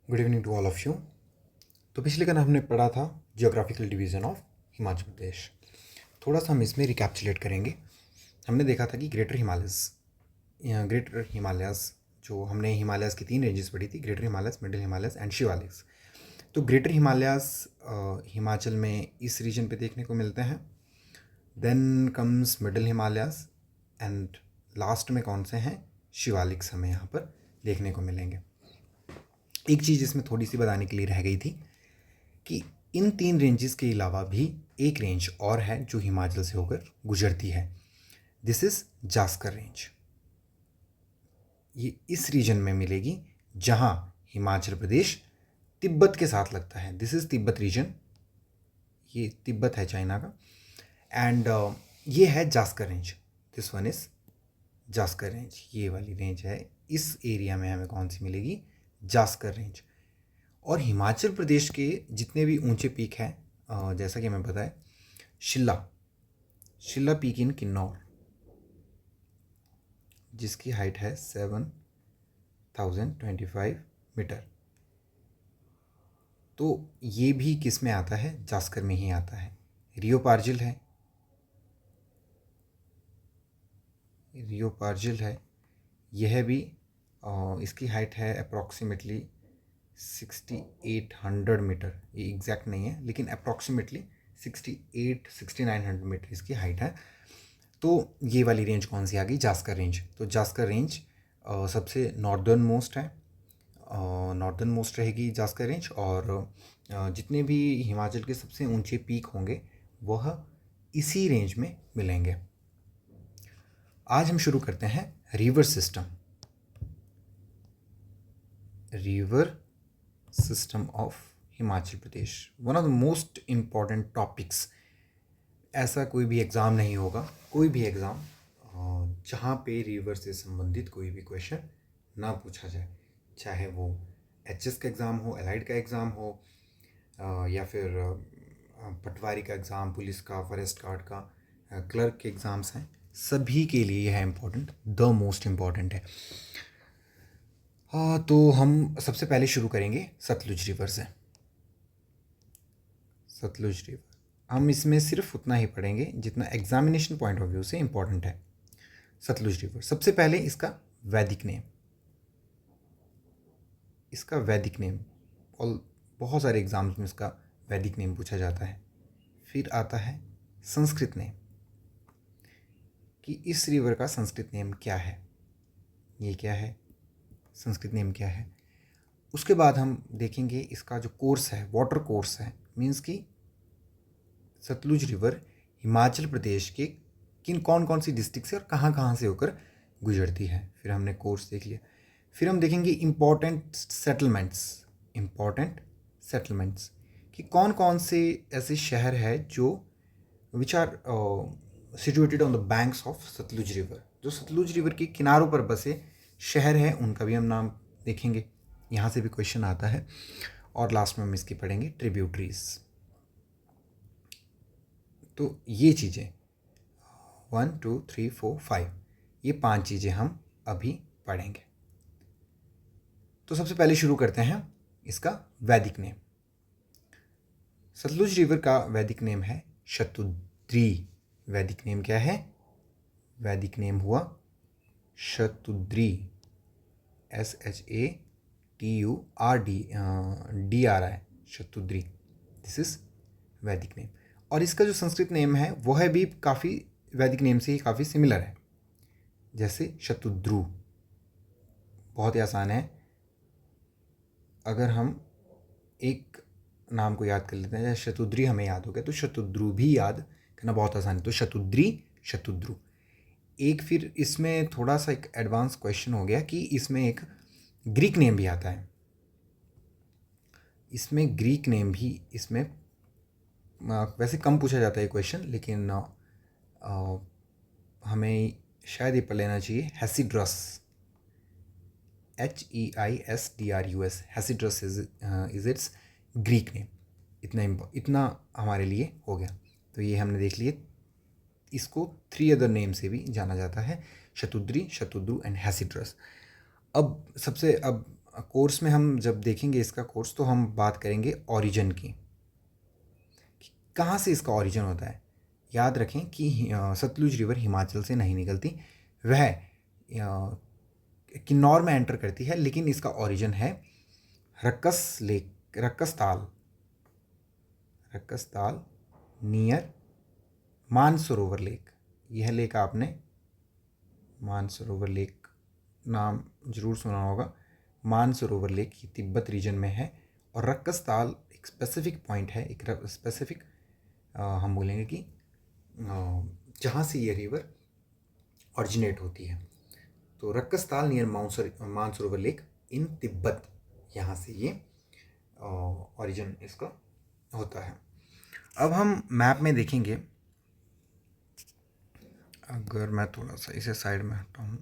Good evening to all of you. तो पिछले का हमने पढ़ा था geographical division of Himachal Pradesh. थोड़ा सा हम इसमें रिकैप्चुलेट करेंगे। हमने देखा था कि ग्रेटर हिमालयाज़ जो हमने हिमालयाज़ की 3 रेंजेस पढ़ी थी, greater Himalayas, middle Himalayas and Shivaliks. तो ग्रेटर हिमालयाज़ हिमाचल में इस रीजन पे देखने को मिलते हैं। Then comes middle Himalayas and last में कौन से हैं, शिवालिक्स हमें यहाँ पर देखने को मिलेंगे। एक चीज़ इसमें थोड़ी सी बताने के लिए रह गई थी कि इन 3 रेंजेस के अलावा भी एक रेंज और है जो हिमाचल से होकर गुजरती है। This is Zanskar range. ये इस रीजन में मिलेगी जहाँ हिमाचल प्रदेश तिब्बत के साथ लगता है। This is Tibet region. ये तिब्बत है चाइना का। एंड ये है Zanskar range. This one is Zanskar range. ये वाली रेंज है। इस एरिया में हमें कौन सी मिलेगी, जास्कर रेंज। और हिमाचल प्रदेश के जितने भी ऊंचे पीक हैं, जैसा कि हमें पता है, शिल्ला पीक इन किन्नौर जिसकी हाइट है 7025 मीटर। तो ये भी किस में आता है, जास्कर में ही आता है। रियो पार्जिल है। यह भी इसकी हाइट है अप्रॉक्सीमेटली 6800 मीटर। ये एग्जैक्ट नहीं है लेकिन अप्रॉक्सीमेटली 6900 मीटर इसकी हाइट है। तो ये वाली रेंज कौन सी आ गई, जास्कर रेंज। तो जास्कर रेंज सबसे नॉर्दर्न मोस्ट रहेगी जास्कर रेंज। और जितने भी हिमाचल के सबसे ऊंचे पीक होंगे वह इसी रेंज में मिलेंगे। आज हम शुरू करते हैं river system of Himachal Pradesh. One of the most important topics. ऐसा कोई भी एग्ज़ाम नहीं होगा, कोई भी एग्ज़ाम जहाँ पे रिवर से संबंधित कोई भी क्वेश्चन ना पूछा जाए, चाहे वो एचएस का एग्ज़ाम हो, एलाइड का एग्ज़ाम हो, या फिर पटवारी का एग्ज़ाम, पुलिस का, फॉरेस्ट गार्ड का, क्लर्क के एग्ज़ाम्स हैं, सभी के लिए यह है इम्पोर्टेंट, द मोस्ट इम्पॉर्टेंट है। तो हम सबसे पहले शुरू करेंगे सतलुज रिवर से। सतलुज रिवर हम इसमें सिर्फ उतना ही पढ़ेंगे जितना एग्जामिनेशन पॉइंट ऑफ व्यू से इम्पॉर्टेंट है। सतलुज रिवर, सबसे पहले इसका वैदिक नेम, और बहुत सारे एग्जाम्स में इसका वैदिक नेम पूछा जाता है। फिर आता है संस्कृत नेम, कि इस रिवर का संस्कृत नेम क्या है, ये क्या है, संस्कृत नेम क्या है। उसके बाद हम देखेंगे इसका जो कोर्स है, वाटर कोर्स है, मीन्स कि सतलुज रिवर हिमाचल प्रदेश के कौन कौन सी डिस्ट्रिक्ट से और कहाँ कहाँ से होकर गुजरती है। फिर हमने कोर्स देख लिया। फिर हम देखेंगे इम्पॉर्टेंट सेटलमेंट्स कि कौन कौन से ऐसे शहर है जो which are situated on the banks of Sutlej river, जो सतलुज रिवर के किनारों पर बसे शहर हैं, उनका भी हम नाम देखेंगे। यहाँ से भी क्वेश्चन आता है। और लास्ट में हम इसकी पढ़ेंगे ट्रिब्यूटरीज। तो ये चीज़ें 1 2 3 4 5, ये 5 चीज़ें हम अभी पढ़ेंगे। तो सबसे पहले शुरू करते हैं इसका वैदिक नेम। सतलुज रिवर का वैदिक नेम है शतुद्री। वैदिक नेम क्या है, वैदिक नेम हुआ Shatudri, SHATURDRI, Shatudri. This is वैदिक नेम। और इसका जो संस्कृत नेम है वह भी काफ़ी वैदिक नेम से ही काफ़ी सिमिलर है। जैसे शतुद्रु, बहुत ही आसान है। अगर हम एक नाम को याद कर लेते हैं, जैसे शतुद्री हमें याद हो गया, तो शतुद्रु भी याद करना बहुत आसान है। तो शतुद्री, शतुद्रु। एक फिर इसमें थोड़ा सा एक एडवांस क्वेश्चन हो गया कि इसमें एक ग्रीक नेम भी आता है। इसमें ग्रीक नेम भी इसमें वैसे कम पूछा जाता है क्वेश्चन, लेकिन हमें शायद ये पढ़ लेना चाहिए। Hesidrus, HEISDRUS, Hesidrus is its Greek name. इतना हमारे लिए हो गया। तो ये हमने देख लिए। इसको 3 अदर नेम से भी जाना जाता है, शतुद्री, शतुद्रु एंड हैसिड्रस। अब कोर्स में हम जब देखेंगे इसका कोर्स तो हम बात करेंगे ओरिजिन की, कि कहाँ से इसका ओरिजिन होता है। याद रखें कि सतलुज रिवर हिमाचल से नहीं निकलती, वह किन्नौर में एंटर करती है, लेकिन इसका ओरिजिन है रक्कस लेक, रक्कसताल नियर मानसरोवर लेक। यह लेक आपने मानसरोवर लेक नाम जरूर सुना होगा। मानसरोवर लेक ये तिब्बत रीजन में है, और रक्कसताल एक स्पेसिफिक पॉइंट है, एक स्पेसिफिक हम बोलेंगे कि जहाँ से ये रिवर ऑरिजिनेट होती है। तो Rakastal near Mansarovar lake in Tibet, यहाँ से ये ओरिजिन इसका होता है। अब हम मैप में देखेंगे, अगर मैं थोड़ा सा इसे साइड में हटाऊँ,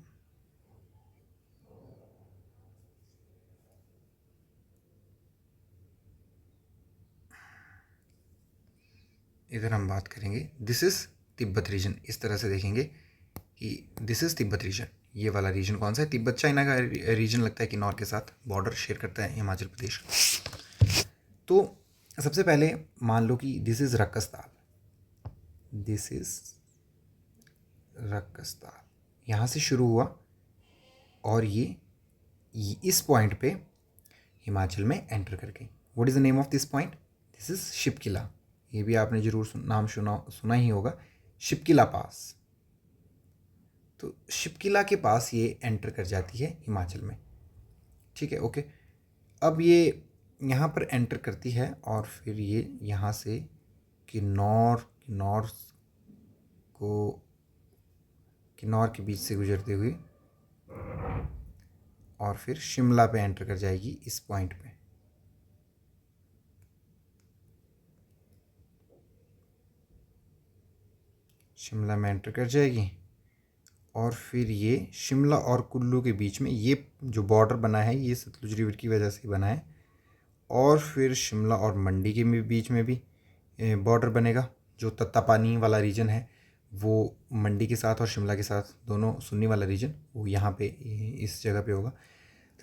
इधर हम बात करेंगे दिस इज़ तिब्बत रीजन। इस तरह से देखेंगे कि दिस इज़ तिब्बत रीजन। ये वाला रीजन कौन सा है? तिब्बत चाइना का रीजन लगता है, किन्नौर के साथ बॉर्डर शेयर करता है हिमाचल प्रदेश। तो सबसे पहले मान लो कि दिस इज़ रक्कसताल, दिस इज़ रक्कसताल, यहाँ से शुरू हुआ और ये इस पॉइंट पे हिमाचल में एंटर कर गई। What is the name of this point? This is Shipki La. ये भी आपने जरूर नाम सुना ही होगा, शिपकिला पास। तो शिपकिला के पास ये एंटर कर जाती है हिमाचल में, ठीक है, ओके। अब ये यहाँ पर एंटर करती है और फिर ये यहाँ से किन्नौर के बीच से गुजरते हुए और फिर शिमला पे एंटर कर जाएगी इस पॉइंट पे। शिमला में एंटर कर जाएगी और फिर ये शिमला और कुल्लू के बीच में ये जो बॉर्डर बना है ये सतलुज रिवर की वजह से बना है, और फिर शिमला और मंडी के बीच में भी बॉर्डर बनेगा। जो तत्तापानी वाला रीजन है वो मंडी के साथ और शिमला के साथ, दोनों सुन्नी वाला रीजन, वो यहाँ पे इस जगह पे होगा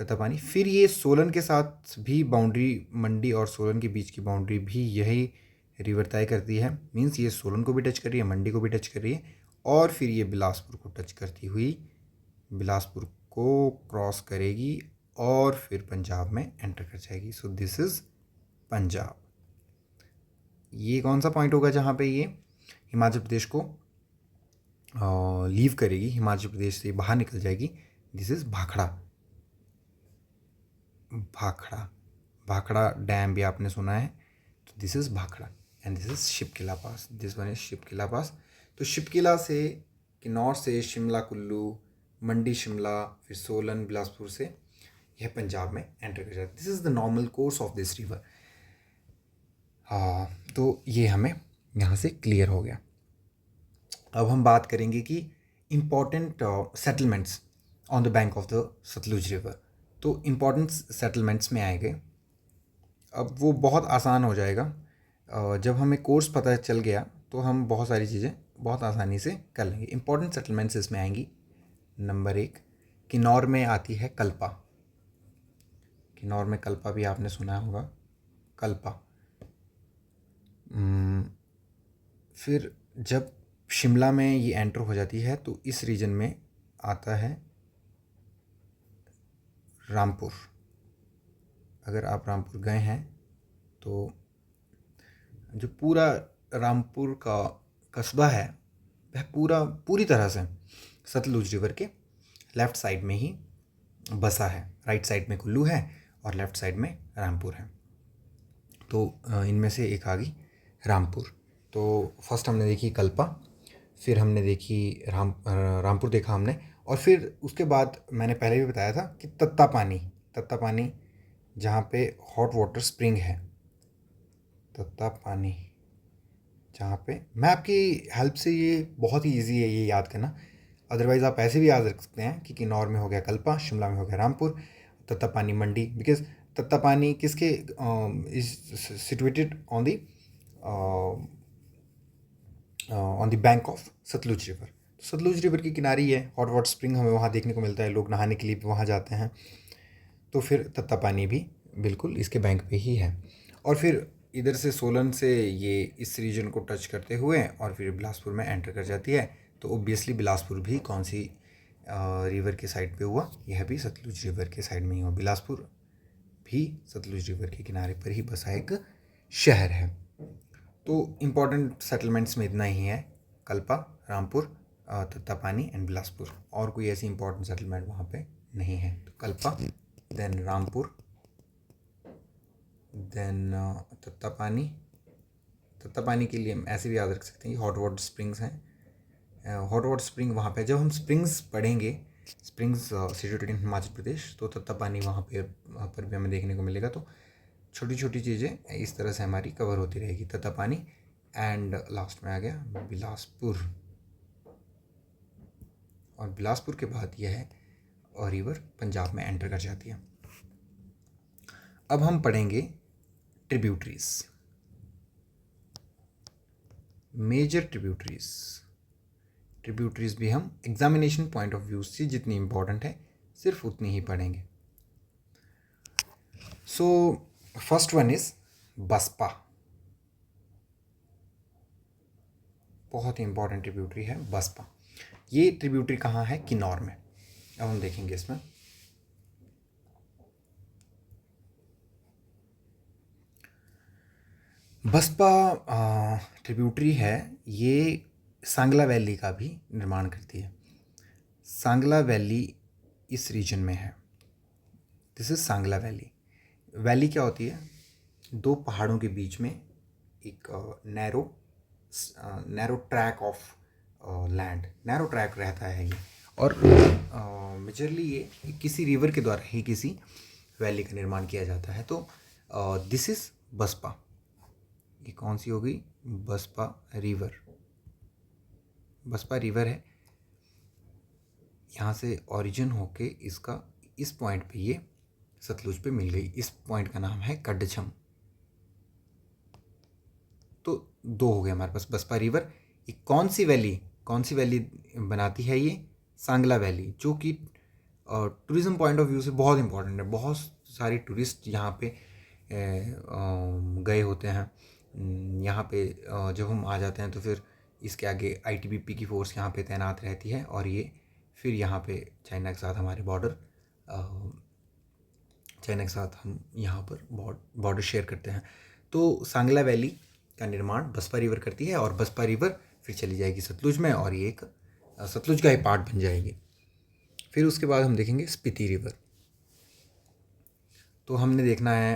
तत्तापानी। फिर ये सोलन के साथ भी बाउंड्री, मंडी और सोलन के बीच की बाउंड्री भी यही रिवर तय करती है। मीन्स ये सोलन को भी टच कर रही है, मंडी को भी टच कर रही है, और फिर ये बिलासपुर को टच करती हुई बिलासपुर को क्रॉस करेगी और फिर पंजाब में एंटर कर जाएगी। So this is Punjab. ये कौन सा पॉइंट होगा जहाँ पे ये हिमाचल प्रदेश को लीव करेगी, हिमाचल प्रदेश से बाहर निकल जाएगी? This is Bhakra. Bhakra dam भी आपने सुना है, तो this is Bhakra and this is Shipki La pass. This one is Shipki La pass. तो शिपकिला से किन्नौर से शिमला कुल्लू, मंडी शिमला, फिर सोलन बिलासपुर से यह पंजाब में एंटर कर जाता है। This is the normal course of this river. तो ये हमें यहाँ से क्लियर हो गया। अब हम बात करेंगे कि important settlements on the bank of the Sutlej river. तो इम्पॉर्टेंट सेटलमेंट्स में आएंगे, अब वो बहुत आसान हो जाएगा। जब हमें कोर्स पता चल गया तो हम बहुत सारी चीज़ें बहुत आसानी से कर लेंगे। इम्पॉर्टेंट सेटलमेंट्स इसमें आएंगी। नंबर 1, किन्नौर में आती है कल्पा। किन्नौर में कल्पा भी आपने सुना होगा, कल्पा। फिर जब शिमला में ये एंटर हो जाती है तो इस रीजन में आता है रामपुर। अगर आप रामपुर गए हैं तो जो पूरा रामपुर का कस्बा है वह पूरी तरह से सतलुज रिवर के लेफ़्ट साइड में ही बसा है। राइट साइड में कुल्लू है और लेफ़्ट साइड में रामपुर है। तो इनमें से एक आ गई रामपुर। तो फर्स्ट हमने देखी कल्पा, फिर हमने देखी रामपुर देखा हमने, और फिर उसके बाद मैंने पहले भी बताया था कि तत्तापानी जहाँ पे हॉट वाटर स्प्रिंग है, तत्तापानी जहाँ पे, मैप की हेल्प से ये बहुत ही इजी है ये याद करना। अदरवाइज़ आप ऐसे भी याद रख सकते हैं कि किन्नौर में हो गया कल्पा, शिमला में हो गया रामपुर, तत्तापानी मंडी, बिकॉज तत्तापानी किसके is situated on the bank of Sutlej river. Sutlej river की किनारी है, हॉट वाटर स्प्रिंग हमें वहाँ देखने को मिलता है, लोग नहाने के लिए भी वहाँ जाते हैं। तो फिर तत्तापानी भी बिल्कुल इसके बैंक पे ही है। और फिर इधर से सोलन से ये इस रीजन को टच करते हुए और फिर बिलासपुर में एंटर कर जाती है। तो ओबियसली बिलासपुर भी कौन सी रिवर के साइड पे हुआ? यह भी सतलुज रिवर के साइड में ही हुआ। बिलासपुर भी सतलुज रिवर के किनारे पर ही बसा एक शहर है। तो इम्पोर्टेंट सेटलमेंट्स में इतना ही है, कल्पा, रामपुर, तत्तापानी एंड बिलासपुर। और कोई ऐसी इम्पोर्टेंट सेटलमेंट वहाँ पे नहीं है। तो कल्पा, देन रामपुर, देन तत्तापानी। तत्तापानी के लिए हम ऐसे भी याद रख सकते हैं कि हॉट वाटर स्प्रिंग्स हैं। हॉट वाटर स्प्रिंग वहाँ पे जब हम स्प्रिंग्स पढ़ेंगे, springs situated in Himachal Pradesh, तो तत्तापानी वहाँ पर भी हमें देखने को मिलेगा। तो छोटी छोटी चीज़ें इस तरह से हमारी कवर होती रहेगी। तत्तापानी एंड लास्ट में आ गया बिलासपुर, और बिलासपुर के बाद यह है और रिवर पंजाब में एंटर कर जाती है। अब हम पढ़ेंगे ट्रिब्यूटरीज, मेजर ट्रिब्यूटरीज। ट्रिब्यूटरीज भी हम एग्जामिनेशन पॉइंट ऑफ व्यू से जितनी इंपॉर्टेंट है सिर्फ उतनी ही पढ़ेंगे। So first one is Baspa, बहुत ही इंपॉर्टेंट ट्रिब्यूटरी है बसपा। ये ट्रिब्यूटरी कहाँ है? किन्नौर में। अब हम देखेंगे इसमें। बसपा ट्रिब्यूटरी है, ये सांगला वैली का भी निर्माण करती है। सांगला वैली इस रीजन में है। This is Sangla valley. Valley क्या होती है? दो पहाड़ों के बीच में एक narrow track of land, narrow track रहता है ये। और मेजरली ये किसी रिवर के द्वारा ही किसी वैली का निर्माण किया जाता है। तो दिस इज बसपा। ये कौन सी होगी? बसपा रिवर। बसपा रिवर है, यहाँ से ओरिजिन होके इसका इस पॉइंट पे ये सतलुज पे मिल गई। इस पॉइंट का नाम है कड्डछम। तो दो हो गए हमारे पास बसपा रिवर। ये कौन सी वैली बनाती है? ये सांगला वैली, जो कि टूरिज्म पॉइंट ऑफ व्यू से बहुत इंपॉर्टेंट है। बहुत सारे टूरिस्ट यहाँ पे गए होते हैं। यहाँ पे जब हम आ जाते हैं तो फिर इसके आगे आईटीबीपी की फोर्स यहाँ पे तैनात रहती है, और ये फिर यहाँ पे चाइना के साथ हमारे चाइना के साथ हम यहाँ पर बॉर्डर शेयर करते हैं। तो सांगला वैली का निर्माण बसपा रिवर करती है, और बसपा रिवर फिर चली जाएगी सतलुज में, और ये एक सतलुज का ही पार्ट बन जाएगी। फिर उसके बाद हम देखेंगे स्पीति रिवर। तो हमने देखना है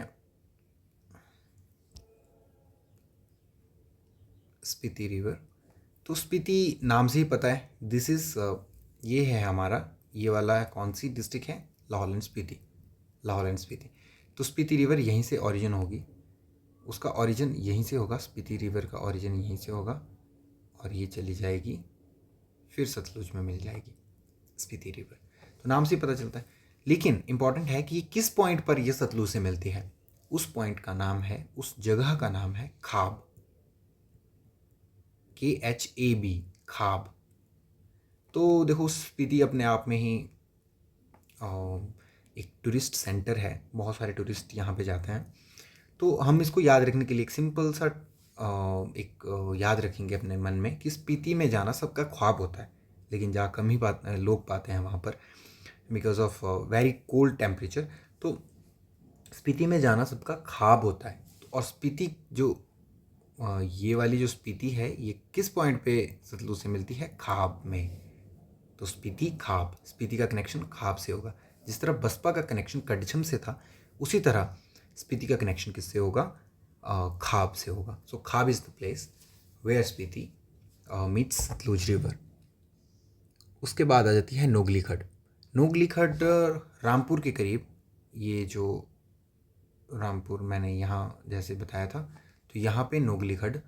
स्पीति रिवर। तो स्पीति नाम से ही पता है, दिस इज़ ये है हमारा, ये वाला कौन सी डिस्ट्रिक्ट है? लाहौल एंड स्पीति। लाहौल एंड स्पीति। तो स्पीति रिवर यहीं से ओरिजिन होगी, उसका ओरिजिन यहीं से होगा। स्पीति रिवर का ओरिजिन यहीं से होगा, और ये चली जाएगी फिर सतलुज में मिल जाएगी स्पीति रिवर। तो नाम से पता चलता है। लेकिन इंपॉर्टेंट है कि ये किस पॉइंट पर ये सतलुज से मिलती है। उस पॉइंट का नाम है, उस जगह का नाम है खाब, KHAB, खाब। तो देखो स्पीति अपने आप में ही एक टूरिस्ट सेंटर है, बहुत सारे टूरिस्ट यहाँ पे जाते हैं। तो हम इसको याद रखने के लिए एक सिंपल सा याद रखेंगे अपने मन में कि स्पीति में जाना सबका ख्वाब होता है, लेकिन जा कम ही लोग पाते हैं वहाँ पर, because of very cold temperature. तो स्पीति में जाना सबका ख्वाब होता है। और स्पीति जो ये वाली जो स्पीति है, ये किस पॉइंट पे सतलुज से मिलती है? खाब में। तो स्पीति खाब, स्पीति का कनेक्शन खाब से होगा। जिस तरह बसपा का कनेक्शन कड्डछम से था, उसी तरह स्पीति का कनेक्शन किससे होगा? खाब से होगा। So Khab is the place where Spiti meets Sutlej river. उसके बाद आ जाती है नोगली खड्ड। नोगली खड्ड रामपुर के करीब, ये जो रामपुर मैंने यहाँ जैसे बताया था, तो यहाँ पे नोगली खड्ड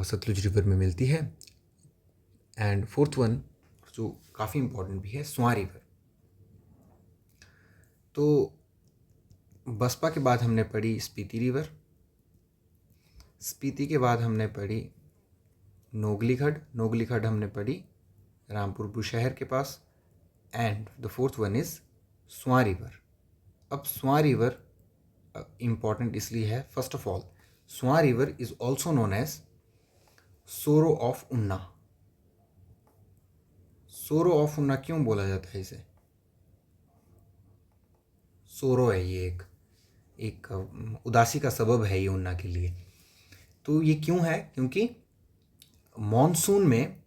सतलुज रिवर में मिलती है। एंड फोर्थ वन जो काफ़ी इम्पोर्टेंट भी है, स्वां रिवर। तो बसपा के बाद हमने पढ़ी स्पीति रिवर, स्पीति के बाद हमने पढ़ी नोगली खड, नोगली खड हमने पढ़ी रामपुर बुशहर के पास। And the fourth one is Swan river. अब स्वां रिवर इम्पॉर्टेंट इसलिए है, first of all Swan river is also known as Soro of Una. Soro of उन्ना क्यों बोला जाता है इसे? सोरो है ये एक उदासी का सबब है ये उन्ना के लिए। तो ये क्यों है? क्योंकि मॉनसून में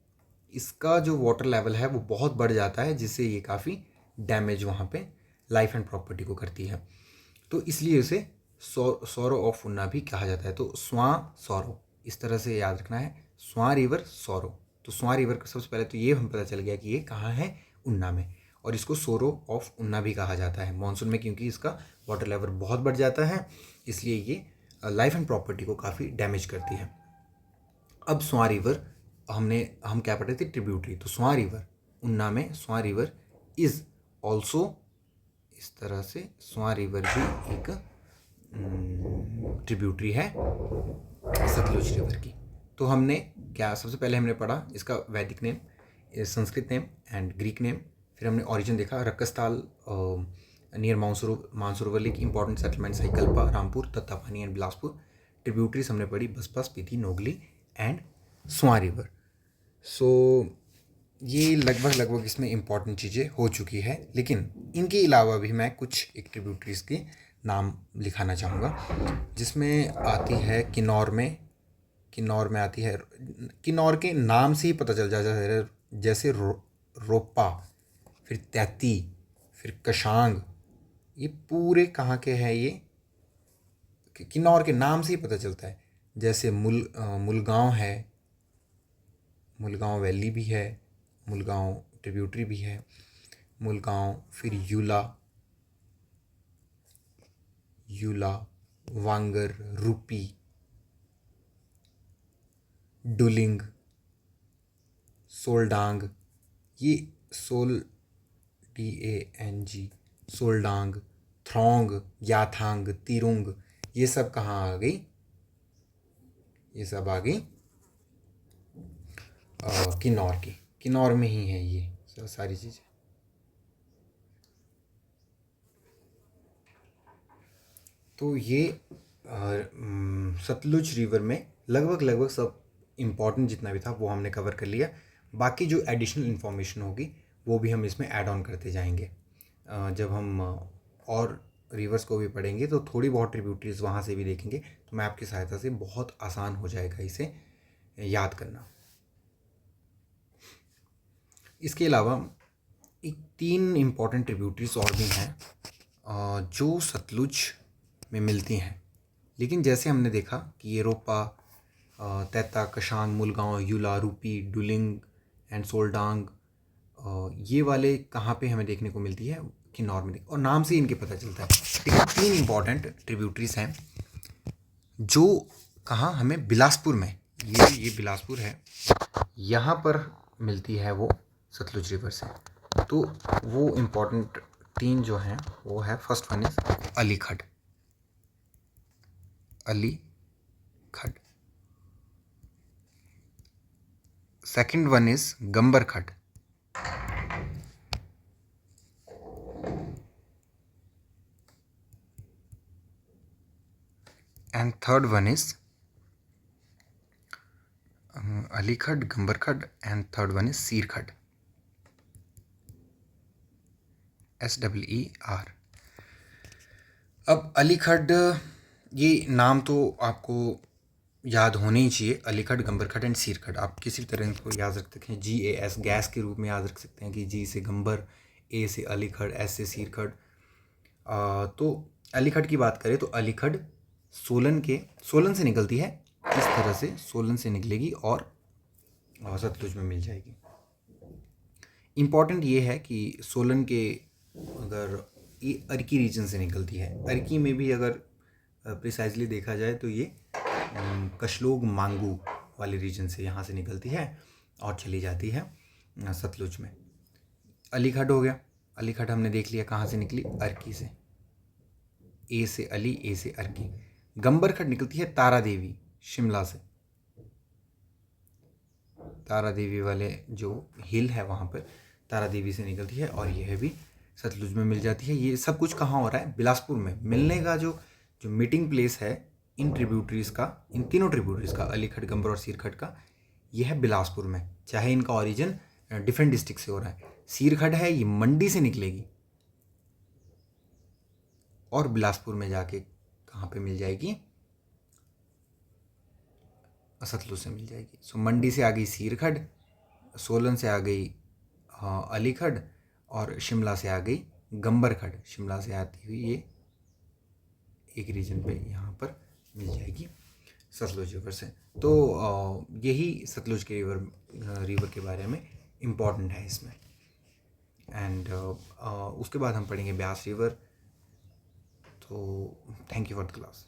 इसका जो वाटर लेवल है वो बहुत बढ़ जाता है, जिससे ये काफ़ी डैमेज वहाँ पे लाइफ एंड प्रॉपर्टी को करती है। तो इसलिए इसे सोरो ऑफ उन्ना भी कहा जाता है। तो स्वां सोरो, इस तरह से याद रखना है, स्वां रिवर सोरो। तो स्वां रिवर का सबसे पहले तो ये हमें पता चल गया कि ये कहाँ है, उन्ना में, और इसको सोरो ऑफ उन्ना भी कहा जाता है मॉनसून में, क्योंकि इसका वाटर लेवल बहुत बढ़ जाता है, इसलिए ये लाइफ एंड प्रॉपर्टी को काफ़ी डैमेज करती है। अब स्वां रिवर हम क्या पढ़े थे? ट्रिब्यूटरी। तो स्वां रिवर, उन्ना में स्वां रिवर इज़ ऑल्सो, इस तरह से स्वां रिवर भी एक ट्रिब्यूटरी है सतलुज रिवर की। तो हमने क्या सबसे पहले हमने पढ़ा इसका वैदिक name, Sanskrit name and Greek name. फिर हमने ओरिजिन देखा, Rakastal near Mansarovar lake, important settlements है कल्पा, रामपुर, तत्तापानी एंड बिलासपुर। ट्रिब्यूटरीज हमने पढ़ी Baspa, Spiti, Nogli and Swan river. So ये लगभग इसमें इम्पॉर्टेंट चीज़ें हो चुकी है, लेकिन इनके अलावा भी मैं कुछ एक ट्रिब्यूटरीज के नाम लिखाना चाहूँगा, जिसमें आती है किन्नौर में आती है, किन्नौर के नाम से ही पता चल जाता है, जैसे रोप्पा, फिर तैती, फिर कशांग, ये पूरे कहाँ के हैं? ये किन्नौर के नाम से ही पता चलता है। जैसे मुलगांव है, मुलगांव वैली भी है, मुलगांव ट्रिब्यूटरी भी है, मुलगांव, फिर यूला, वांगर, रूपी, डुलिंग, सोलडांग, ये DANG, सोलडांग, थ्रोंग, याथांग, तिरुंग, ये सब कहाँ आ गई? ये सब आ गई किन्नौर में ही है ये सारी चीज़ें। तो ये सतलुज रिवर में लगभग सब इम्पॉर्टेंट जितना भी था वो हमने कवर कर लिया। बाकी जो एडिशनल इन्फॉर्मेशन होगी वो भी हम इसमें ऐड ऑन करते जाएंगे। जब हम और रिवर्स को भी पढ़ेंगे तो थोड़ी बहुत ट्रिब्यूटरीज वहाँ से भी देखेंगे, तो मैं आपकी सहायता से बहुत आसान हो जाएगा इसे याद करना। इसके अलावा एक 3 इम्पॉर्टेंट ट्रिब्यूटरीज और भी हैं जो सतलुज में मिलती हैं, लेकिन जैसे हमने देखा कि ये रोपा, तैता, कशांग, मुलगांव, यूला, रूपी, डुलिंग एंड सोलडांग, ये वाले कहाँ पे हमें देखने को मिलती है? किन्नौर में, और नाम से इनके पता चलता है। लेकिन 3 इम्पॉर्टेंट ट्रिब्यूटरीज हैं जो कहाँ हमें बिलासपुर में, ये बिलासपुर है, यहाँ पर मिलती है वो सतलुज रिवर से। तो वो इम्पॉर्टेंट 3 जो हैं वो है, first one is Alikhad, second one is Gambarkhad, and third one is Alikhad, Gambarkhad and third one is Seerkhad, SEER। अब अलीखड, ये नाम तो आपको याद होने ही चाहिए, अलीखड, गंबरखड एंड सीरखड। आप किसी भी तरह इनको याद रख सकते हैं, GAS गैस के रूप में याद रख सकते हैं कि G से गंबर, A से अलीखड, S से सीरखड। तो अलीखड की बात करें तो अलीखड सोलन से निकलती है, इस तरह से सोलन से निकलेगी और सतलुज में मिल जाएगी। इम्पॉर्टेंट ये है कि सोलन के अगर ये अर्की रीजन से निकलती है, अर्की में भी अगर प्रिसाइजली देखा जाए तो ये कशलोग मांगू वाले रीजन से यहाँ से निकलती है और चली जाती है सतलुज में। अलीखड हो गया, अलीखड हमने देख लिया कहाँ से निकली, अर्की से, A से अली, A से अर्की। गंबरखड निकलती है तारा देवी, शिमला से। तारा देवी वाले जो हिल है वहाँ पर तारा देवी से निकलती है और यह भी सतलुज में मिल जाती है। ये सब कुछ कहाँ हो रहा है? बिलासपुर में। मिलने का जो जो मीटिंग प्लेस है इन ट्रिब्यूटरीज़ का, इन तीनों ट्रिब्यूटरीज़ का, अलीखड़, गंबर और सीरखड़ का, यह है बिलासपुर में। चाहे इनका ओरिजिन डिफरेंट डिस्ट्रिक्ट से हो रहा है। सीरखड़ है ये मंडी से निकलेगी और बिलासपुर में जाके कहाँ पे मिल जाएगी? सतलुज से मिल जाएगी। सो मंडी से आ गई सीरखड़, सोलन से आ गई अलीखड़ और शिमला से आ गई गंबरखड़। शिमला से आती हुई ये एक रीजन पे यहाँ पर मिल जाएगी सतलुज रिवर से। तो यही सतलुज के रिवर के बारे में इम्पॉर्टेंट है इसमें। एंड उसके बाद हम पढ़ेंगे ब्यास रिवर। तो thank you for the class.